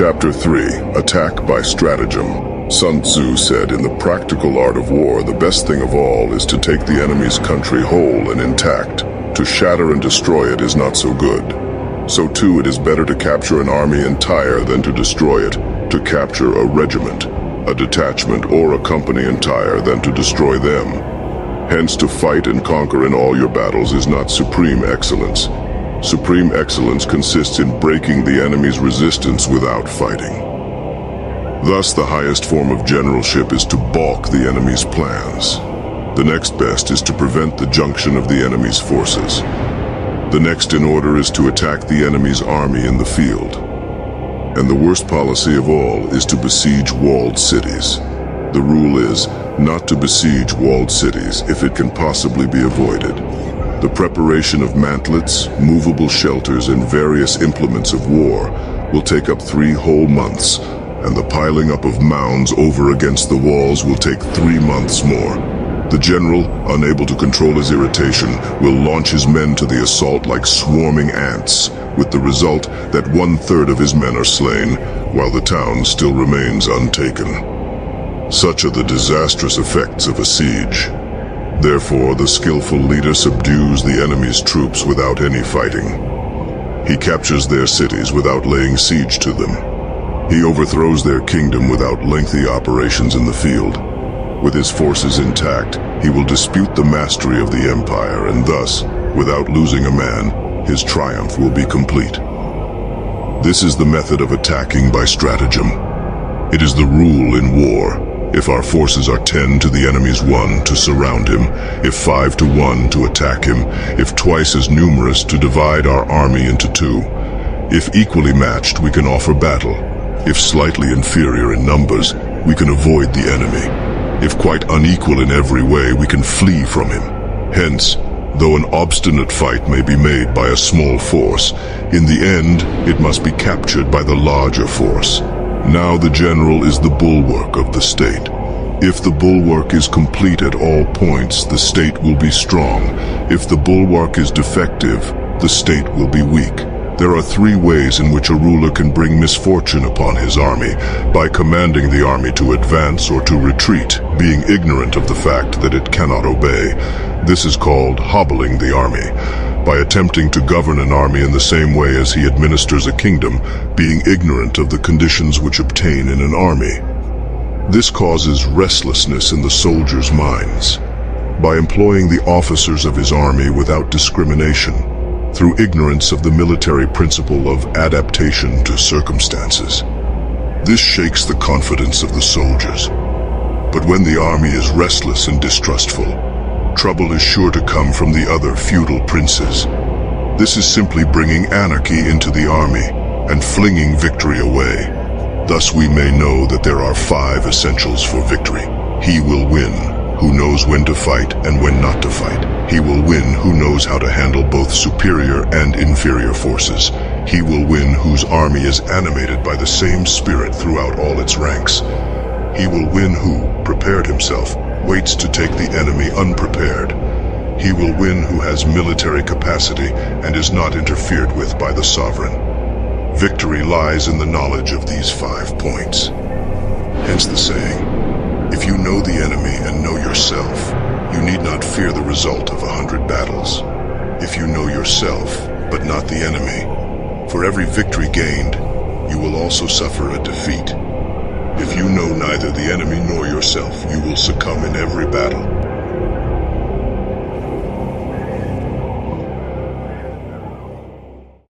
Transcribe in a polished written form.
Chapter 3. Attack by Stratagem. Sun Zhu said, in the practical art of war, the best thing of all is to take the enemy's country whole and intact. To shatter and destroy it is not so good. So too it is better to capture an army entire than to destroy it. To capture a regiment, a detachment, or a company entire than to destroy them. Hence, to fight and conquer in all your battles is not supreme excellence. Supreme excellence consists in breaking the enemy's resistance without fighting. Thus, the highest form of generalship is to balk the enemy's plans. The next best is to prevent the junction of the enemy's forces. The next in order is to attack the enemy's army in the field. And the worst policy of all is to besiege walled cities. The rule is not to besiege walled cities if it can possibly be avoided. The preparation of mantlets, movable shelters, and various implements of war will take up 3 whole months, and the piling up of mounds over against the walls will take 3 months more. The general, unable to control his irritation, will launch his men to the assault like swarming ants, with the result that 1/3 of his men are slain, while the town still remains untaken. Such are the disastrous effects of a siege. Therefore, the skillful leader subdues the enemy's troops without any fighting. He captures their cities without laying siege to them. He overthrows their kingdom without lengthy operations in the field. With his forces intact, he will dispute the mastery of the empire, and thus, without losing a man, his triumph will be complete. This is the method of attacking by stratagem. It is the rule in war. If our forces are 10 to the enemy's 1 to surround him, if 5 to 1 to attack him, if twice as numerous to divide our army into 2. If equally matched, we can offer battle. If slightly inferior in numbers, we can avoid the enemy. If quite unequal in every way, we can flee from him. Hence, though an obstinate fight may be made by a small force, in the end it must be captured by the larger force. Now the general is the bulwark of the state. If the bulwark is complete at all points, the state will be strong. If the bulwark is defective, the state will be weak. There are 3 ways in which a ruler can bring misfortune upon his army: by commanding the army to advance or to retreat, being ignorant of the fact that it cannot obey. This is called hobbling the army. By attempting to govern an army in the same way as he administers a kingdom, being ignorant of the conditions which obtain in an army. This causes restlessness in the soldiers' minds. By employing the officers of his army without discrimination, through ignorance of the military principle of adaptation to circumstances. This shakes the confidence of the soldiers. But when the army is restless and distrustful, trouble is sure to come from the other feudal princes. This is simply bringing anarchy into the army and flinging victory away. Thus we may know that there are 5 essentials for victory. He will win who knows when to fight and when not to fight. He will win who knows how to handle both superior and inferior forces. He will win whose army is animated by the same spirit throughout all its ranks. He will win who, prepared himself, waits to take the enemy unprepared. He will win who has military capacity and is not interfered with by the sovereign. Victory lies in the knowledge of these 5 points. Hence the saying, if you know the enemy and know yourself, you need not fear the result of 100 battles. If you know yourself, but not the enemy, for every victory gained, you will also suffer a defeat. If you know neither the enemy nor yourself, you will succumb in every battle.